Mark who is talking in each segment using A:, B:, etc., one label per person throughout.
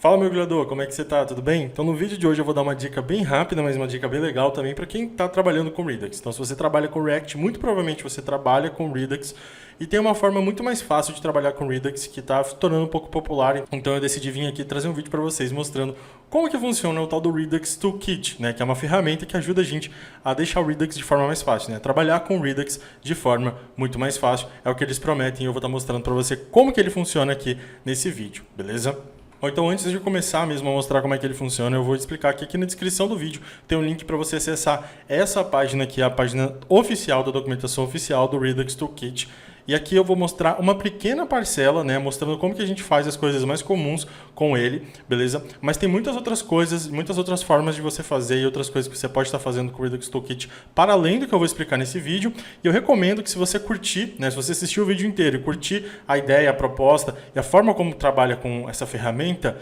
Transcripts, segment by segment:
A: Fala, mergulhador, como é que você tá? Tudo bem? Então no vídeo de hoje eu vou dar uma dica bem rápida, mas uma dica bem legal também para quem está trabalhando com Redux. Então se você trabalha com React, muito provavelmente você trabalha com Redux e tem uma forma muito mais fácil de trabalhar com Redux que está se tornando um pouco popular. Então eu decidi vir aqui trazer um vídeo para vocês mostrando como que funciona o tal do Redux Toolkit, né? Que é uma ferramenta que ajuda a gente a deixar o Redux de forma mais fácil, né? Trabalhar com Redux de forma muito mais fácil, é o que eles prometem e eu vou estar mostrando para você como que ele funciona aqui nesse vídeo, beleza? Ou então, antes de começar mesmo a mostrar como é que ele funciona, eu vou explicar que aqui na descrição do vídeo tem um link para você acessar essa página aqui, a página oficial da documentação oficial do Redux Toolkit. E aqui eu vou mostrar uma pequena parcela, né, mostrando como que a gente faz as coisas mais comuns com ele, beleza? Mas tem muitas outras coisas, muitas outras formas de você fazer e outras coisas que você pode estar fazendo com o Redux Toolkit para além do que eu vou explicar nesse vídeo. E eu recomendo que se você curtir, né, se você assistir o vídeo inteiro e curtir a ideia, a proposta e a forma como trabalha com essa ferramenta,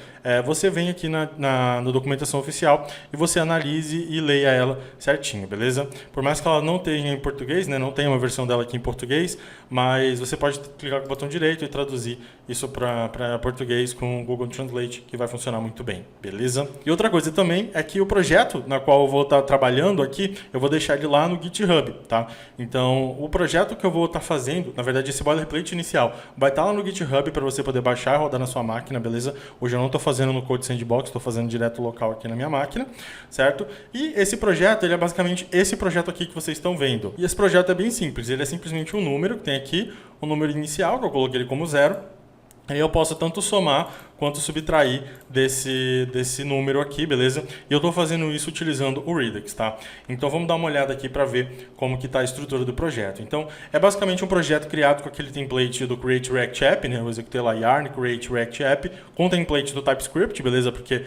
A: você vem aqui na documentação oficial e você analise e leia ela certinho, beleza? Por mais que ela não esteja em português, né, não tem uma versão dela aqui em português, mas você pode clicar com o botão direito e traduzir isso para português com o Google Translate, que vai funcionar muito bem, beleza? E outra coisa também é que o projeto na qual eu vou estar trabalhando aqui, eu vou deixar ele lá no GitHub, tá? Então, o projeto que eu vou estar fazendo, na verdade, esse boilerplate inicial, vai estar lá no GitHub para você poder baixar e rodar na sua máquina, beleza? Hoje eu não estou fazendo no Code Sandbox, estou fazendo direto local aqui na minha máquina, certo? E esse projeto, ele é basicamente esse projeto aqui que vocês estão vendo. E esse projeto é bem simples, ele é simplesmente um número que tem aqui, o número inicial, que eu coloquei ele como 0. Aí eu posso tanto somar quanto subtrair desse número aqui, beleza? E eu estou fazendo isso utilizando o Redux, tá? Então vamos dar uma olhada aqui para ver como que está a estrutura do projeto. Então é basicamente um projeto criado com aquele template do Create React App, né? Eu executei lá yarn, Create React App, com template do TypeScript, beleza? Porque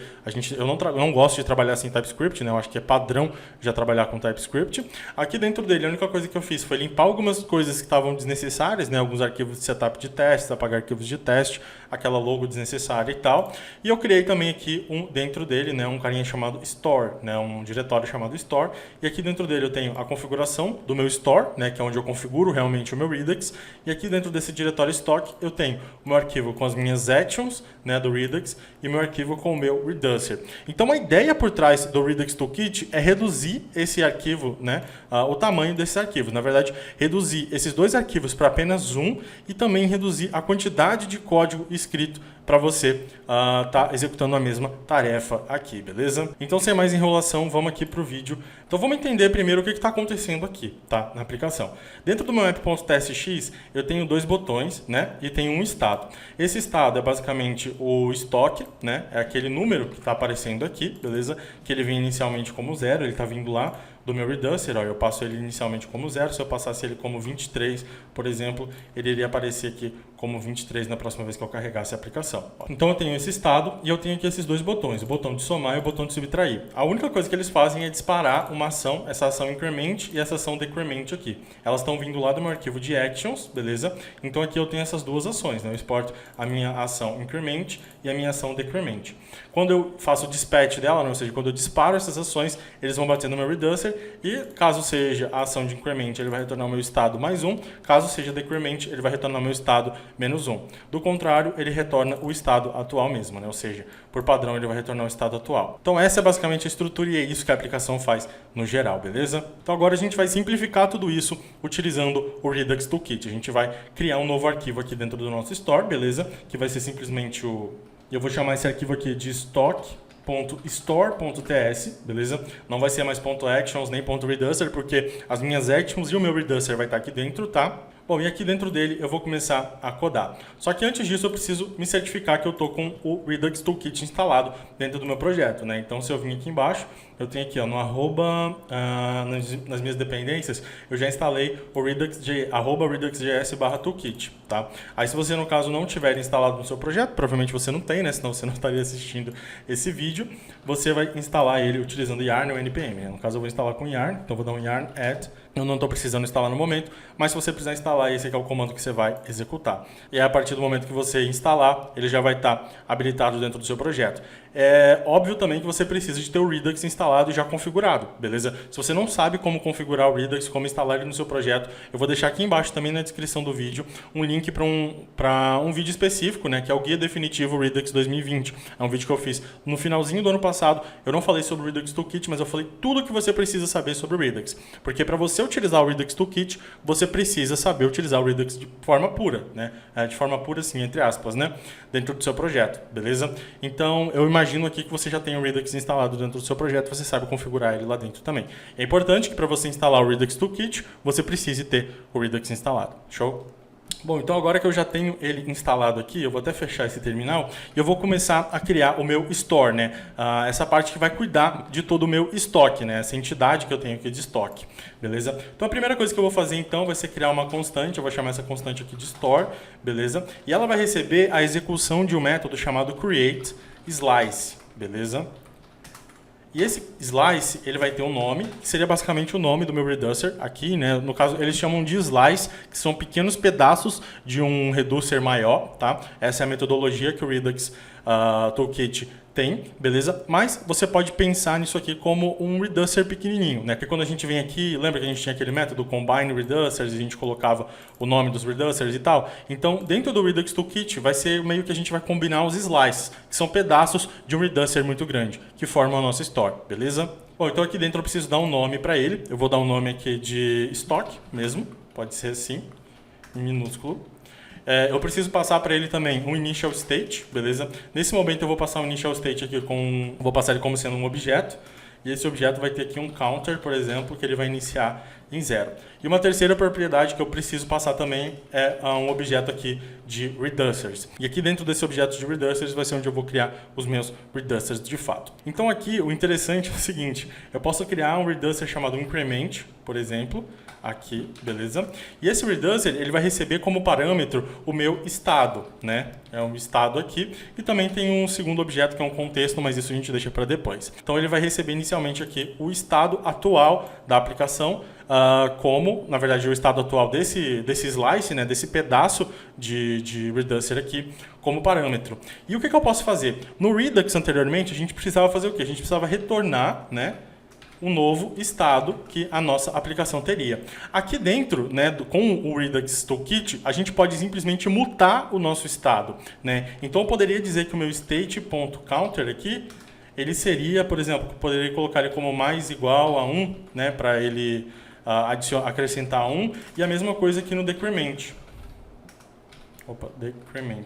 A: eu não gosto de trabalhar sem TypeScript, né? Eu acho que é padrão já trabalhar com TypeScript. Aqui dentro dele, a única coisa que eu fiz foi limpar algumas coisas que estavam desnecessárias, né? Alguns arquivos de setup de testes, apagar arquivos de teste, aquela logo desnecessária e tal. E eu criei também aqui dentro dele, né, um carinha chamado Store, né, um diretório chamado Store. E aqui dentro dele eu tenho a configuração do meu Store, né, que é onde eu configuro realmente o meu Redux. E aqui dentro desse diretório Stock eu tenho o meu arquivo com as minhas actions, né, do Redux e o meu arquivo com o meu Reducer. Então a ideia por trás do Redux Toolkit é reduzir esse arquivo, né, o tamanho desses arquivos. Na verdade, reduzir esses dois arquivos para apenas um e também reduzir a quantidade de código escrito para você tá executando a mesma tarefa aqui, beleza? Então, sem mais enrolação, vamos aqui para o vídeo. Então, vamos entender primeiro o que está acontecendo aqui, tá? Na aplicação. Dentro do meu app.testx, eu tenho dois botões, né? E tenho um estado. Esse estado é basicamente o estoque, né? É aquele número que está aparecendo aqui, beleza? Que ele vem inicialmente como 0, ele está vindo lá do meu Reducer, ó, eu passo ele inicialmente como 0, se eu passasse ele como 23, por exemplo, ele iria aparecer aqui como 23 na próxima vez que eu carregasse a aplicação. Então eu tenho esse estado e eu tenho aqui esses dois botões, o botão de somar e o botão de subtrair. A única coisa que eles fazem é disparar uma ação, essa ação increment e essa ação decrement aqui. Elas estão vindo lá do meu arquivo de actions, beleza? Então aqui eu tenho essas duas ações, né? Eu exporto a minha ação increment e a minha ação decrement. Quando eu faço o dispatch dela, né? Ou seja, quando eu disparo essas ações, eles vão bater no meu Reducer e caso seja a ação de increment, ele vai retornar o meu estado mais 1, caso seja decrement, ele vai retornar o meu estado menos 1. Do contrário, ele retorna o estado atual mesmo, né? Ou seja, por padrão ele vai retornar o estado atual. Então essa é basicamente a estrutura e é isso que a aplicação faz no geral, beleza? Então agora a gente vai simplificar tudo isso utilizando o Redux Toolkit. A gente vai criar um novo arquivo aqui dentro do nosso store, beleza? Que vai ser simplesmente eu vou chamar esse arquivo aqui de stock.store.ts, beleza? Não vai ser mais .actions nem .reducer, porque as minhas actions e o meu reducer vai estar aqui dentro, tá? Bom, e aqui dentro dele eu vou começar a codar. Só que antes disso eu preciso me certificar que eu estou com o Redux Toolkit instalado dentro do meu projeto, né? Então se eu vir aqui embaixo, eu tenho aqui ó, no arroba, nas minhas dependências, eu já instalei o redux.js/toolkit, tá? Aí se você no caso não tiver instalado no seu projeto, provavelmente você não tem, né? Senão você não estaria assistindo esse vídeo, você vai instalar ele utilizando yarn ou npm, né? No caso eu vou instalar com yarn, então eu vou dar um yarn add Eu não estou precisando instalar no momento, mas se você precisar instalar, esse aqui é o comando que você vai executar. E aí, a partir do momento que você instalar, ele já vai estar habilitado dentro do seu projeto. É óbvio também que você precisa de ter o Redux instalado e já configurado, beleza? Se você não sabe como configurar o Redux, como instalar ele no seu projeto, eu vou deixar aqui embaixo também na descrição do vídeo um link para um vídeo específico, né, que é o Guia Definitivo Redux 2020. É um vídeo que eu fiz no finalzinho do ano passado. Eu não falei sobre o Redux Toolkit, mas eu falei tudo o que você precisa saber sobre o Redux. Porque para você utilizar o Redux Toolkit, você precisa saber utilizar o Redux de forma pura, né? De forma pura, assim, entre aspas, né? Dentro do seu projeto, beleza? Então, eu imagino aqui que você já tem o Redux instalado dentro do seu projeto, você sabe configurar ele lá dentro também. É importante que para você instalar o Redux Toolkit, você precise ter o Redux instalado. Show? Bom, então agora que eu já tenho ele instalado aqui, eu vou até fechar esse terminal e eu vou começar a criar o meu store, né? Essa parte que vai cuidar de todo o meu estoque, né? Essa entidade que eu tenho aqui de estoque, beleza? Então a primeira coisa que eu vou fazer então vai ser criar uma constante, eu vou chamar essa constante aqui de store, beleza? E ela vai receber a execução de um método chamado createSlice, beleza? E esse slice, ele vai ter um nome, que seria basicamente o nome do meu reducer aqui, né? No caso, eles chamam de slice, que são pequenos pedaços de um reducer maior, tá? Essa é a metodologia que o Redux Toolkit tem, beleza? Mas você pode pensar nisso aqui como um reducer pequenininho, né? Porque quando a gente vem aqui, lembra que a gente tinha aquele método combine reducers, e a gente colocava o nome dos reducers e tal? Então, dentro do Redux Toolkit, vai ser meio que a gente vai combinar os slices, que são pedaços de um reducer muito grande, que formam a nossa store, beleza? Bom, então aqui dentro eu preciso dar um nome para ele. Eu vou dar um nome aqui de stock mesmo, pode ser assim, em minúsculo. Eu preciso passar para ele também um initial state, beleza? Nesse momento eu vou passar um initial state aqui vou passar ele como sendo um objeto, e esse objeto vai ter aqui um counter, por exemplo, que ele vai iniciar em 0. E uma terceira propriedade que eu preciso passar também é um objeto aqui de reducers. E aqui dentro desse objeto de reducers vai ser onde eu vou criar os meus reducers de fato. Então aqui o interessante é o seguinte, eu posso criar um reducer chamado increment, por exemplo, aqui, beleza? E esse reducer, ele vai receber como parâmetro o meu estado, né? É um estado aqui, e também tem um segundo objeto que é um contexto, mas isso a gente deixa para depois. Então ele vai receber inicialmente aqui o estado atual da aplicação, como, na verdade, o estado atual desse slice, né, desse pedaço de reducer aqui, como parâmetro. E o que eu posso fazer? No Redux, anteriormente, a gente precisava fazer o quê? A gente precisava retornar, né, um novo estado que a nossa aplicação teria. Aqui dentro, né, com o Redux Toolkit, a gente pode simplesmente mutar o nosso estado, né? Então eu poderia dizer que o meu state.counter aqui, ele seria, por exemplo, poderia colocar ele como mais igual a 1, né, para ele acrescentar 1, e a mesma coisa aqui no decrement. Decrement.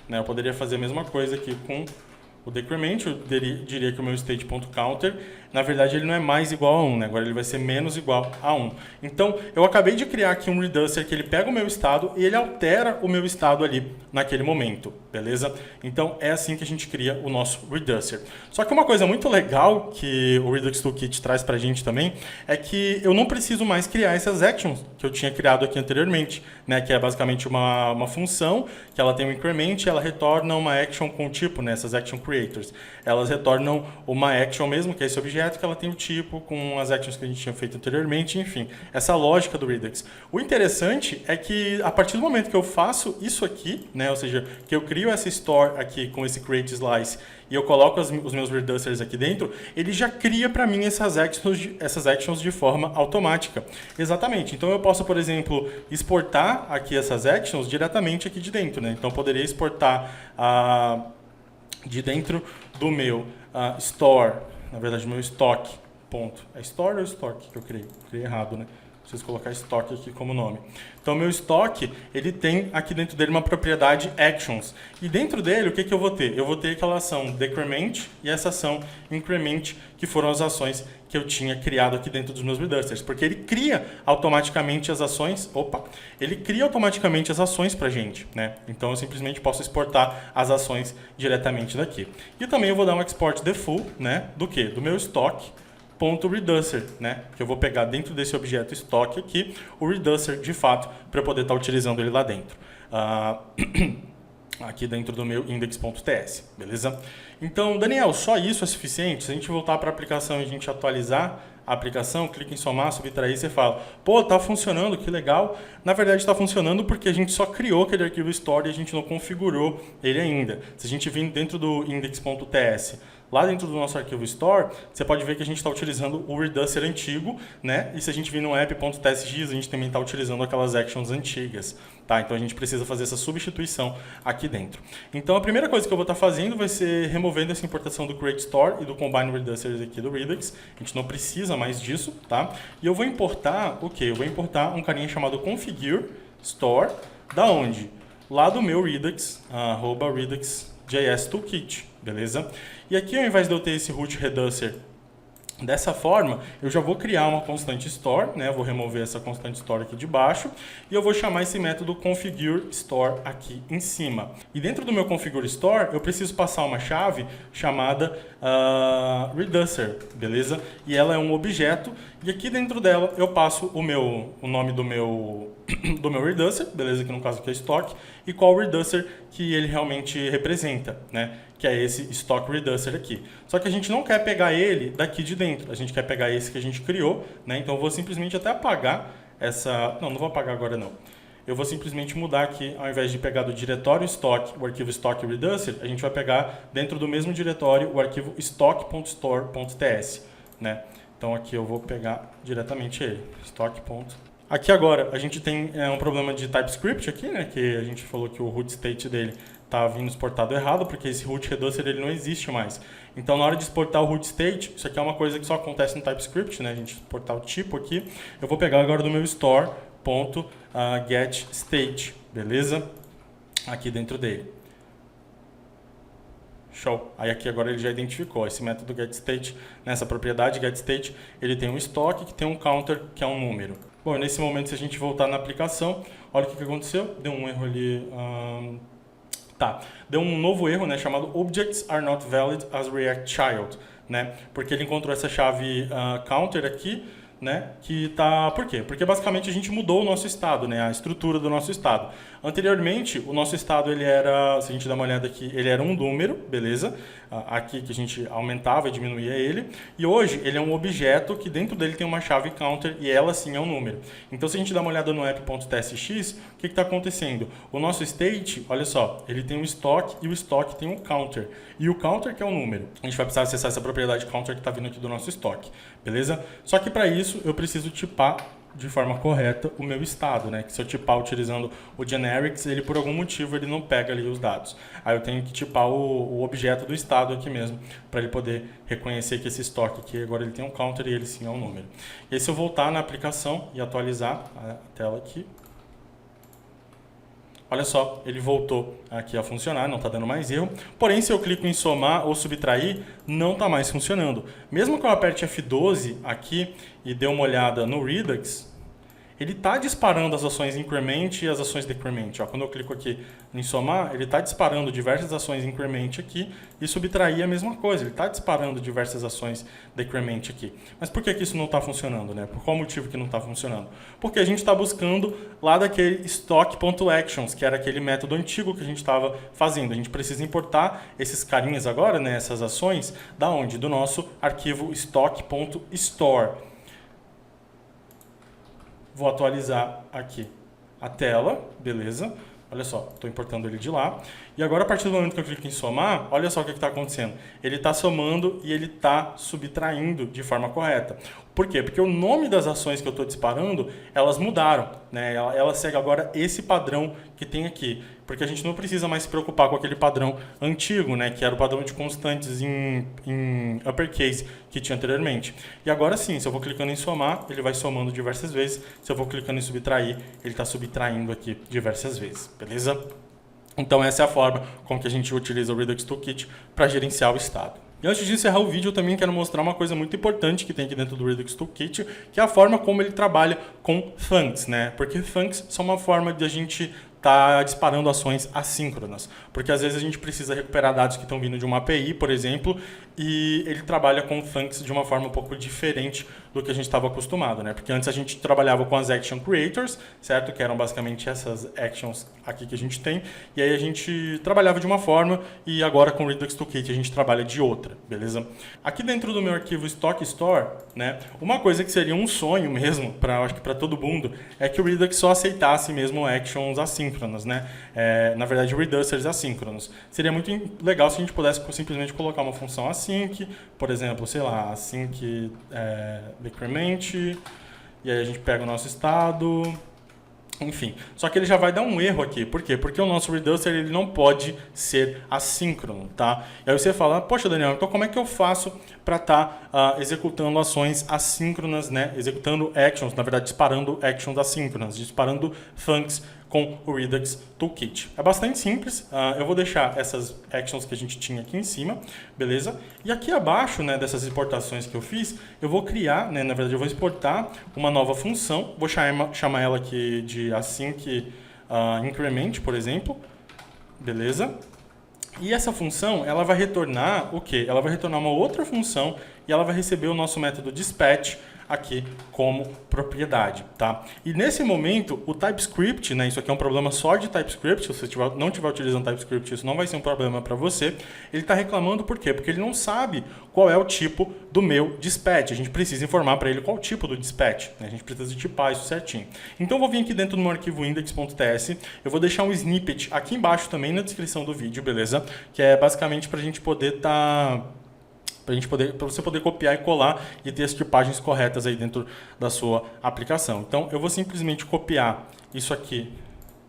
A: Né, eu poderia fazer a mesma coisa aqui com o decrement, eu diria que o meu state.counter, na verdade ele não é mais igual a 1, né? Agora ele vai ser menos igual a 1. Então, eu acabei de criar aqui um reducer que ele pega o meu estado e ele altera o meu estado ali naquele momento, beleza? Então, é assim que a gente cria o nosso reducer. Só que uma coisa muito legal que o Redux Toolkit traz pra gente também é que eu não preciso mais criar essas actions que eu tinha criado aqui anteriormente, né? Que é basicamente uma função que ela tem um increment e ela retorna uma action com o tipo, né? Essas action creators. Elas retornam uma action mesmo, que é esse objeto, que ela tem o tipo com as actions que a gente tinha feito anteriormente, enfim, essa lógica do Redux. O interessante é que a partir do momento que eu faço isso aqui, né, ou seja, que eu crio essa store aqui com esse create slice e eu coloco os meus reducers aqui dentro, ele já cria para mim essas actions de forma automática. Exatamente. Então eu posso, por exemplo, exportar aqui essas actions diretamente aqui de dentro, né? Então eu poderia exportar de dentro do meu store, na verdade, meu estoque, ponto. É store ou estoque que eu criei? Criei errado, né? Preciso colocar estoque aqui como nome. Então, meu estoque, ele tem aqui dentro dele uma propriedade actions. E dentro dele, o que eu vou ter? Eu vou ter aquela ação decrement e essa ação increment, que foram as ações que eu tinha criado aqui dentro dos meus reducers. Porque ele cria automaticamente as ações... Ele cria automaticamente as ações pra gente, né? Então, eu simplesmente posso exportar as ações diretamente daqui. E também eu vou dar um export default, né? Do quê? Do meu estoque. .reducer, né? Que eu vou pegar dentro desse objeto estoque aqui, o reducer de fato, para eu poder estar utilizando ele lá dentro. Aqui dentro do meu index.ts, beleza? Então, Daniel, só isso é suficiente? Se a gente voltar para a aplicação e a gente atualizar a aplicação, clica em somar, subtrair, você fala, pô, tá funcionando, que legal. Na verdade está funcionando porque a gente só criou aquele arquivo store e a gente não configurou ele ainda. Se a gente vir dentro do index.ts, lá dentro do nosso arquivo store, você pode ver que a gente está utilizando o Reducer antigo, né? E se a gente vir no app.tsx, a gente também está utilizando aquelas actions antigas, tá? Então a gente precisa fazer essa substituição aqui dentro. Então a primeira coisa que eu vou estar fazendo vai ser removendo essa importação do Create Store e do Combine Reducers aqui do Redux. A gente não precisa mais disso, tá? E eu vou importar o quê? Eu vou importar um carinha chamado Configure Store, da onde? Lá do meu Redux, @redux.js toolkit, beleza? E aqui, ao invés de eu ter esse root reducer dessa forma, eu já vou criar uma constante store, né? Eu vou remover essa constante store aqui de baixo e eu vou chamar esse método configure store aqui em cima. E dentro do meu configure store, eu preciso passar uma chave chamada reducer, beleza? E ela é um objeto e aqui dentro dela eu passo o nome do meu reducer, beleza? Que no caso aqui é stock, e qual reducer que ele realmente representa, né? Que é esse stock reducer aqui. Só que a gente não quer pegar ele daqui de dentro, a gente quer pegar esse que a gente criou, né? Então eu vou simplesmente até apagar essa... Não vou apagar agora não. Eu vou simplesmente mudar aqui, ao invés de pegar do diretório stock, o arquivo stock reducer, a gente vai pegar dentro do mesmo diretório o arquivo stock.store.ts, né? Então aqui eu vou pegar diretamente ele, stock. Aqui agora a gente tem um problema de TypeScript aqui, né? Que a gente falou que o root state dele está vindo exportado errado, porque esse root reducer ele não existe mais. Então, na hora de exportar o root state, isso aqui é uma coisa que só acontece no TypeScript, né? A gente exportar o tipo aqui. Eu vou pegar agora do meu store.getState, beleza? Aqui dentro dele. Show. Aí aqui agora ele já identificou esse método getState, nessa propriedade getState, ele tem um estoque que tem um counter que é um número. Bom, nesse momento, se a gente voltar na aplicação, olha o que aconteceu. Deu um erro ali. Deu um novo erro, né, chamado Objects are not valid as React Child, né? Porque ele encontrou essa chave counter aqui, né? Que tá... Por quê? Porque basicamente a gente mudou o nosso estado, né? A estrutura do nosso estado. Anteriormente, o nosso estado ele era, se a gente dá uma olhada aqui, ele era um número, beleza? Aqui que a gente aumentava e diminuía ele. E hoje ele é um objeto que dentro dele tem uma chave counter e ela sim é um número. Então se a gente dá uma olhada no app.tsx, o que está acontecendo? O nosso state, olha só, ele tem um estoque e o estoque tem um counter. E o counter que é um número. A gente vai precisar acessar essa propriedade counter que está vindo aqui do nosso estoque, beleza? Só que para isso eu preciso tipar de forma correta o meu estado, né? Que se eu tipar utilizando o generics, ele por algum motivo ele não pega ali os dados. Aí eu tenho que tipar o objeto do estado aqui mesmo, para ele poder reconhecer que esse estoque aqui agora ele tem um counter e ele sim é um número. E aí se eu voltar na aplicação e atualizar a tela aqui, olha só, ele voltou aqui a funcionar, não está dando mais erro. Porém, se eu clico em somar ou subtrair, não está mais funcionando. Mesmo que eu aperte F12 aqui e dê uma olhada no Redux, ele está disparando as ações increment e as ações decrement. Ó, quando eu clico aqui em somar, ele está disparando diversas ações increment aqui e subtrair a mesma coisa. Ele está disparando diversas ações decrement aqui. Mas por que isso não está funcionando, né? Por qual motivo que não está funcionando? Porque a gente está buscando lá daquele stock.actions, que era aquele método antigo que a gente estava fazendo. A gente precisa importar esses carinhas agora, né, essas ações, da onde? Do nosso arquivo stock.store. Vou atualizar aqui a tela, beleza? Olha só, estou importando ele de lá. E agora, a partir do momento que eu clico em somar, olha só o que está acontecendo. Ele está somando e ele está subtraindo de forma correta. Por quê? Porque o nome das ações que eu estou disparando, elas mudaram, né? Ela segue agora esse padrão que tem aqui. Porque a gente não precisa mais se preocupar com aquele padrão antigo, né? Que era o padrão de constantes em uppercase que tinha anteriormente. E agora sim, se eu vou clicando em somar, ele vai somando diversas vezes. Se eu vou clicando em subtrair, ele está subtraindo aqui diversas vezes, beleza? Então essa é a forma como que a gente utiliza o Redux Toolkit para gerenciar o estado. E antes de encerrar o vídeo, eu também quero mostrar uma coisa muito importante que tem aqui dentro do Redux Toolkit, que é a forma como ele trabalha com funcs, né? Porque funcs são uma forma de a gente tá disparando ações assíncronas. Porque às vezes a gente precisa recuperar dados que estão vindo de uma API, por exemplo, e ele trabalha com funcs de uma forma um pouco diferente do que a gente estava acostumado, né? Porque antes a gente trabalhava com as action creators, certo? Que eram basicamente essas actions aqui que a gente tem, e aí a gente trabalhava de uma forma e agora com o Redux Toolkit a gente trabalha de outra, beleza? Aqui dentro do meu arquivo Stock Store, né? Uma coisa que seria um sonho mesmo, acho que para todo mundo, é que o Redux só aceitasse mesmo actions assíncronas, né? Na verdade, reducers assíncronos. Seria muito legal se a gente pudesse simplesmente colocar uma função async, por exemplo, sei lá, async decrement, e aí a gente pega o nosso estado, enfim. Só que ele já vai dar um erro aqui. Por quê? Porque o nosso reducer ele não pode ser assíncrono, tá? E aí você fala, poxa, Daniel, então como é que eu faço para estar executando ações assíncronas, né? Executando actions, na verdade, disparando actions assíncronas, disparando funcs com o Redux Toolkit. É bastante simples. Eu vou deixar essas actions que a gente tinha aqui em cima, beleza? E aqui abaixo, né, dessas exportações que eu fiz, eu vou criar, né, na verdade, eu vou exportar uma nova função. Vou chamar ela aqui de async increment, por exemplo. Beleza? E essa função, ela vai retornar o quê? Ela vai retornar uma outra função e ela vai receber o nosso método dispatch aqui como propriedade, tá? E nesse momento, o TypeScript, né, isso aqui é um problema só de TypeScript, se você não estiver utilizando TypeScript, isso não vai ser um problema para você. Ele está reclamando por quê? Porque ele não sabe qual é o tipo do meu dispatch. A gente precisa informar para ele qual o tipo do dispatch, né? A gente precisa tipar isso certinho. Então, eu vou vir aqui dentro do meu arquivo index.ts, eu vou deixar um snippet aqui embaixo também na descrição do vídeo, beleza? Que é basicamente para a gente poder para você poder copiar e colar e ter as tipagens corretas aí dentro da sua aplicação. Então, eu vou simplesmente copiar isso aqui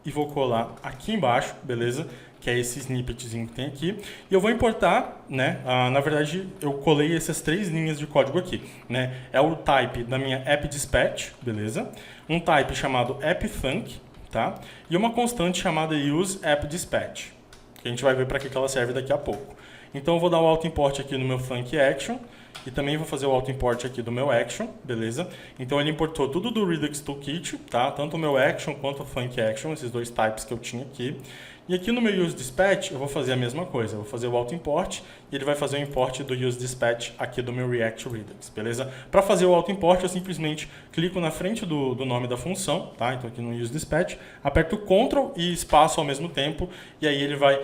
A: e vou colar aqui embaixo, beleza? Que é esse snippetzinho que tem aqui. E eu vou importar, né? Na verdade, eu colei essas 3 linhas de código aqui, né? É o type da minha app_dispatch, beleza? Um type chamado app_func, tá? E uma constante chamada useApp_dispatch, que a gente vai ver para que ela serve daqui a pouco. Então eu vou dar o auto-import aqui no meu func action e também vou fazer o auto-import aqui do meu action, beleza? Então ele importou tudo do Redux Toolkit, tá? Tanto o meu action quanto o func action, esses 2 types que eu tinha aqui. E aqui no meu useDispatch eu vou fazer a mesma coisa, eu vou fazer o auto-import e ele vai fazer o import do useDispatch aqui do meu React Redux, beleza? Para fazer o auto-import eu simplesmente clico na frente do nome da função, tá? Então aqui no useDispatch, aperto Ctrl e espaço ao mesmo tempo e aí ele vai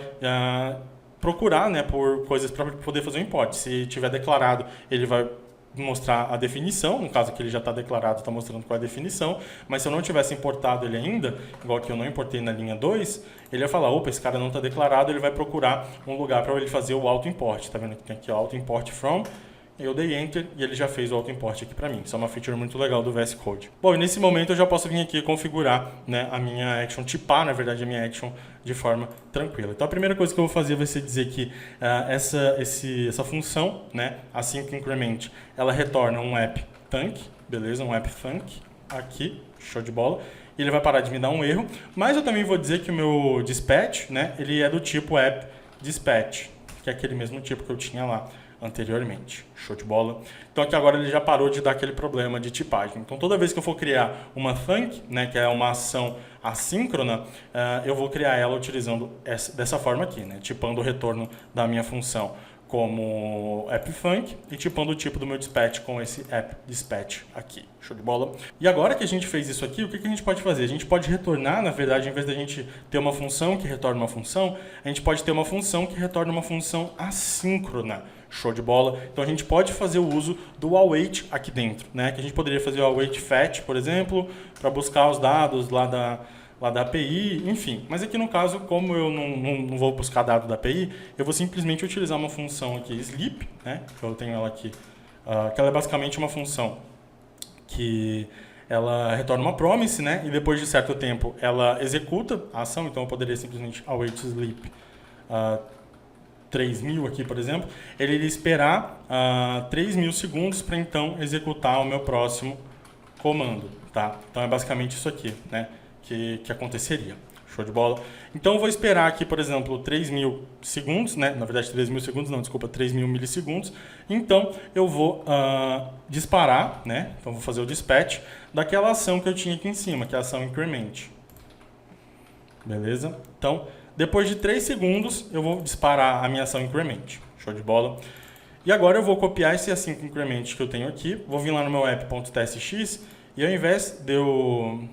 A: procurar, né, por coisas para poder fazer o import. Se tiver declarado, ele vai mostrar a definição, no caso que ele já está declarado, está mostrando qual é a definição, mas se eu não tivesse importado ele ainda, igual que eu não importei na linha 2, ele vai falar, opa, esse cara não está declarado, ele vai procurar um lugar para ele fazer o auto-import. Tá vendo que tem aqui o auto-import from, eu dei Enter e ele já fez o auto-import aqui para mim. Isso é uma feature muito legal do VS Code. Bom, e nesse momento eu já posso vir aqui e configurar, né, a minha action, tipar, na verdade, a minha action de forma tranquila. Então a primeira coisa que eu vou fazer vai ser dizer que essa função, né, async increment, ela retorna um app_func, beleza? Um app_func aqui, show de bola. Ele vai parar de me dar um erro, mas eu também vou dizer que o meu dispatch, né, ele é do tipo app_dispatch, que é aquele mesmo tipo que eu tinha lá anteriormente. Show de bola? Então aqui agora ele já parou de dar aquele problema de tipagem. Então toda vez que eu for criar uma func, né, que é uma ação assíncrona, eu vou criar ela utilizando dessa forma aqui, né, tipando o retorno da minha função como app_func e tipando o tipo do meu dispatch com esse app_dispatch aqui. Show de bola? E agora que a gente fez isso aqui, o que a gente pode fazer? A gente pode retornar, na verdade, em vez da gente ter uma função que retorna uma função, a gente pode ter uma função que retorna uma função assíncrona. Show de bola? Então a gente pode fazer o uso do await aqui dentro, né? Que a gente poderia fazer o await fetch, por exemplo, para buscar os dados lá da API, enfim. Mas aqui no caso, como eu não vou buscar dado da API, eu vou simplesmente utilizar uma função aqui, sleep, né? Que eu tenho ela aqui, que ela é basicamente uma função que ela retorna uma promise, né? E depois de certo tempo ela executa a ação, então eu poderia simplesmente await sleep 3.000 aqui, por exemplo, ele iria esperar 3.000 segundos para então executar o meu próximo comando, tá? Então é basicamente isso aqui, né, que aconteceria. Show de bola? Então eu vou esperar aqui, por exemplo, 3.000 segundos, né? Na verdade 3.000 segundos, não, desculpa, 3.000 milissegundos. Então eu vou disparar, né? Então vou fazer o dispatch daquela ação que eu tinha aqui em cima, que é a ação increment. Beleza? Então Depois de 3 segundos, eu vou disparar a minha ação increment. Show de bola. E agora eu vou copiar esse async increment que eu tenho aqui, vou vir lá no meu app.testx e ao invés de eu...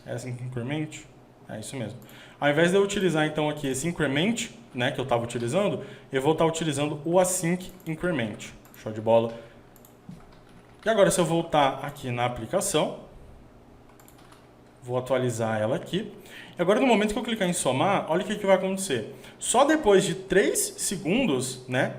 A: async increment? É isso mesmo. Ao invés de eu utilizar então aqui esse increment, né, que eu estava utilizando, eu vou estar utilizando o async increment. Show de bola. E agora se eu voltar aqui na aplicação, vou atualizar ela aqui. E agora no momento que eu clicar em somar, olha o que vai acontecer. Só depois de 3 segundos, né,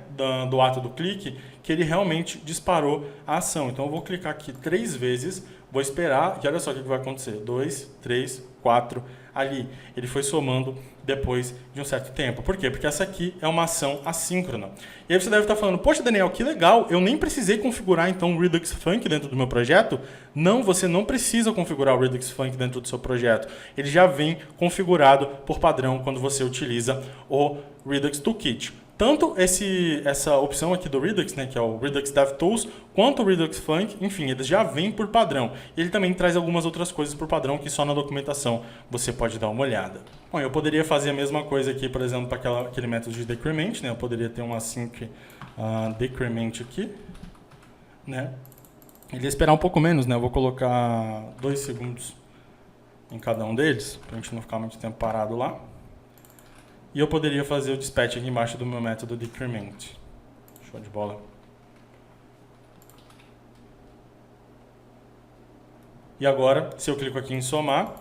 A: do ato do clique, que ele realmente disparou a ação. Então eu vou clicar aqui 3 vezes, vou esperar e olha só o que vai acontecer. 2, 3, 4, ali. Ele foi somando depois de um certo tempo. Por quê? Porque essa aqui é uma ação assíncrona. E aí você deve estar falando, poxa Daniel, que legal, eu nem precisei configurar então o Redux Func dentro do meu projeto. Não, você não precisa configurar o Redux Func dentro do seu projeto. Ele já vem configurado por padrão quando você utiliza o Redux Toolkit. Tanto essa opção aqui do Redux, né, que é o Redux DevTools, quanto o Redux Func, enfim, eles já vêm por padrão. Ele também traz algumas outras coisas por padrão que só na documentação você pode dar uma olhada. Bom, eu poderia fazer a mesma coisa aqui, por exemplo, para aquele método de decrement, né? Eu poderia ter um async decrement aqui, né? Ele ia esperar um pouco menos, né? Eu vou colocar 2 segundos em cada um deles, para a gente não ficar muito tempo parado lá. E eu poderia fazer o dispatch aqui embaixo do meu método decrement. Show de bola. E agora, se eu clico aqui em somar,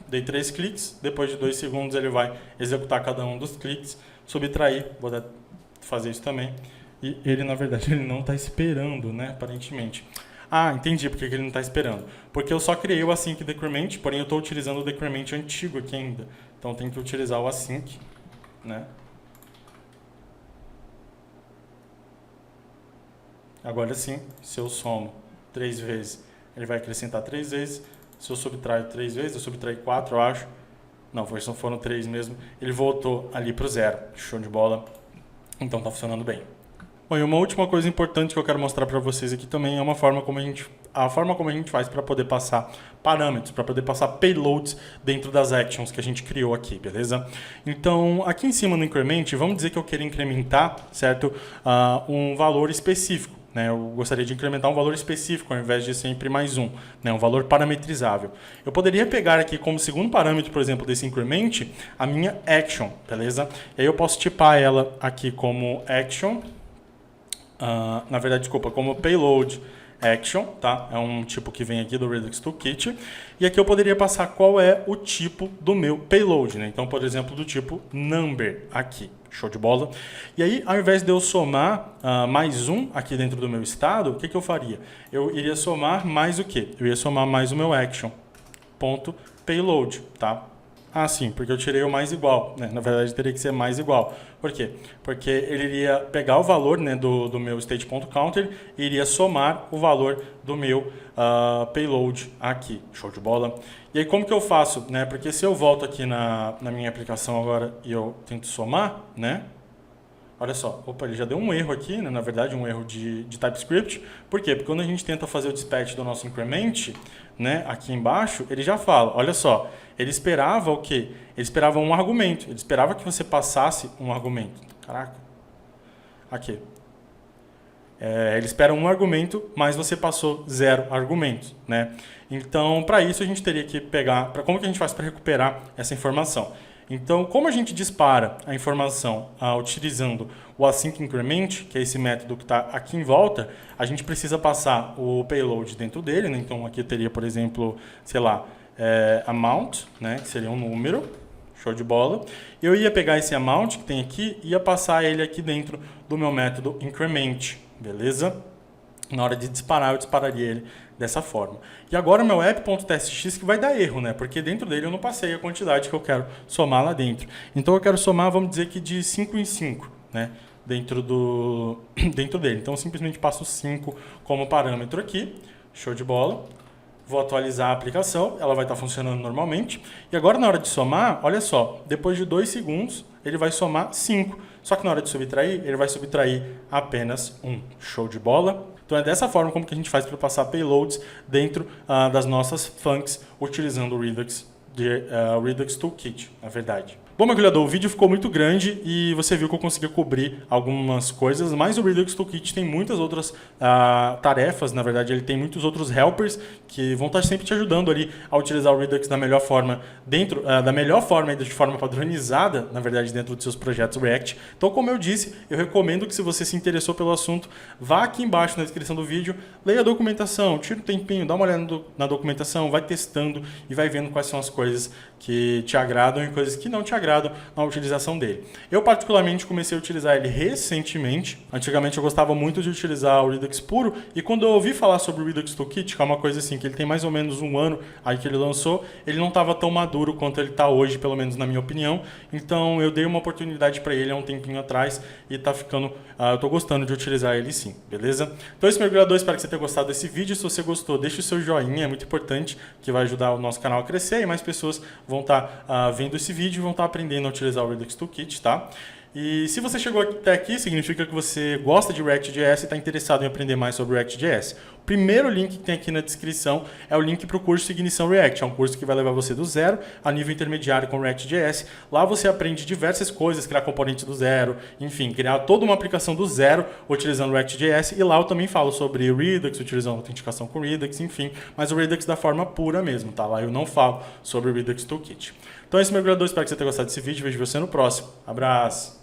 A: dei 3 cliques, depois de 2 segundos ele vai executar cada um dos cliques, subtrair, vou fazer isso também. E ele, na verdade, ele não está esperando, né, aparentemente. Ah, entendi porque ele não está esperando. Porque eu só criei o async decrement, porém eu estou utilizando o decrement antigo aqui ainda. Então tem que utilizar o async, né? Agora sim, se eu somo 3 vezes, ele vai acrescentar 3 vezes. Se eu subtraio 3 vezes, eu subtraí 4, eu acho. Não, foram 3 mesmo. Ele voltou ali para o 0. Show de bola. Então está funcionando bem. Bom, e uma última coisa importante que eu quero mostrar para vocês aqui também é a forma como a gente faz para poder passar parâmetros, para poder passar payloads dentro das actions que a gente criou aqui, beleza? Então, aqui em cima no increment, vamos dizer que eu quero incrementar, certo? Um valor específico, né? Eu gostaria de incrementar um valor específico ao invés de sempre mais um, né? Um valor parametrizável. Eu poderia pegar aqui como segundo parâmetro, por exemplo, desse increment, a minha action, beleza? E aí eu posso tipar ela aqui como action. Na verdade, desculpa, como payload action, tá? É um tipo que vem aqui do Redux Toolkit. E aqui eu poderia passar qual é o tipo do meu payload, né? Então, por exemplo, do tipo number aqui. Show de bola. E aí, ao invés de eu somar mais um aqui dentro do meu estado, o que eu faria? Eu iria somar mais o quê? Eu ia somar mais o meu action. Ponto payload, tá? Ah, sim, porque eu tirei o mais igual, né? Na verdade, teria que ser mais igual. Por quê? Porque ele iria pegar o valor, né, do meu state.counter e iria somar o valor do meu payload aqui. Show de bola? E aí, como que eu faço? Né? Porque se eu volto aqui na minha aplicação agora e eu tento somar, né? Olha só, opa, ele já deu um erro aqui, né? Na verdade, um erro de TypeScript. Por quê? Porque quando a gente tenta fazer o dispatch do nosso increment, né, aqui embaixo, ele já fala, olha só, ele esperava o quê? Ele esperava um argumento, ele esperava que você passasse um argumento. Caraca. Aqui. Ele espera um argumento, mas você passou 0 argumentos, né? Então, para isso, a gente teria que pegar... Como que a gente faz para recuperar essa informação? Então, como a gente dispara a informação utilizando o async increment, que é esse método que está aqui em volta, a gente precisa passar o payload dentro dele, né? Então, aqui eu teria, por exemplo, sei lá, amount, né? Que seria um número, show de bola. Eu ia pegar esse amount que tem aqui e ia passar ele aqui dentro do meu método increment, beleza? Na hora de disparar, eu dispararia ele dessa forma. E agora o meu app.testx que vai dar erro, né? Porque dentro dele eu não passei a quantidade que eu quero somar lá dentro. Então eu quero somar, vamos dizer que de 5 em 5, né? Dentro dele. Então eu simplesmente passo 5 como parâmetro aqui. Show de bola. Vou atualizar a aplicação, ela vai estar funcionando normalmente. E agora na hora de somar, olha só, depois de 2 segundos ele vai somar 5. Só que na hora de subtrair, ele vai subtrair apenas 1. Show de bola? Então é dessa forma como que a gente faz para passar payloads dentro das nossas funcs utilizando o Redux Toolkit, na verdade. Bom, Bom, mergulhador, o vídeo ficou muito grande e você viu que eu consegui cobrir algumas coisas, mas o Redux Toolkit tem muitas outras tarefas, na verdade ele tem muitos outros helpers que vão estar sempre te ajudando ali a utilizar o Redux da melhor forma, da melhor forma e de forma padronizada, na verdade, dentro dos seus projetos React. Então, como eu disse, eu recomendo que se você se interessou pelo assunto, vá aqui embaixo na descrição do vídeo, leia a documentação, tira um tempinho, dá uma olhada na documentação, vai testando e vai vendo quais são as coisas que te agradam e coisas que não te agradam na utilização dele. Eu particularmente comecei a utilizar ele recentemente. Antigamente eu gostava muito de utilizar o Redux puro e quando eu ouvi falar sobre o Redux Toolkit, que é uma coisa assim, que ele tem mais ou menos um ano aí que ele lançou, ele não estava tão maduro quanto ele está hoje, pelo menos na minha opinião. Então eu dei uma oportunidade para ele há um tempinho atrás e tá ficando, eu tô gostando de utilizar ele sim, beleza? Então esse mergulhador, espero que você tenha gostado desse vídeo. Se você gostou, deixa o seu joinha, é muito importante, que vai ajudar o nosso canal a crescer e mais pessoas vão estar vendo esse vídeo e vão estar aprendendo a utilizar o Redux Toolkit, tá? E se você chegou até aqui, significa que você gosta de React.js e está interessado em aprender mais sobre React.js. O primeiro link que tem aqui na descrição é o link para o curso Ignição React. É um curso que vai levar você do zero a nível intermediário com React.js. Lá você aprende diversas coisas, criar componente do zero, enfim, criar toda uma aplicação do zero utilizando React.js. E lá eu também falo sobre Redux, utilizando autenticação com Redux, enfim. Mas o Redux da forma pura mesmo, tá? Lá eu não falo sobre o Redux Toolkit. Então é isso, mergulhador. Espero que você tenha gostado desse vídeo. Vejo você no próximo. Abraço!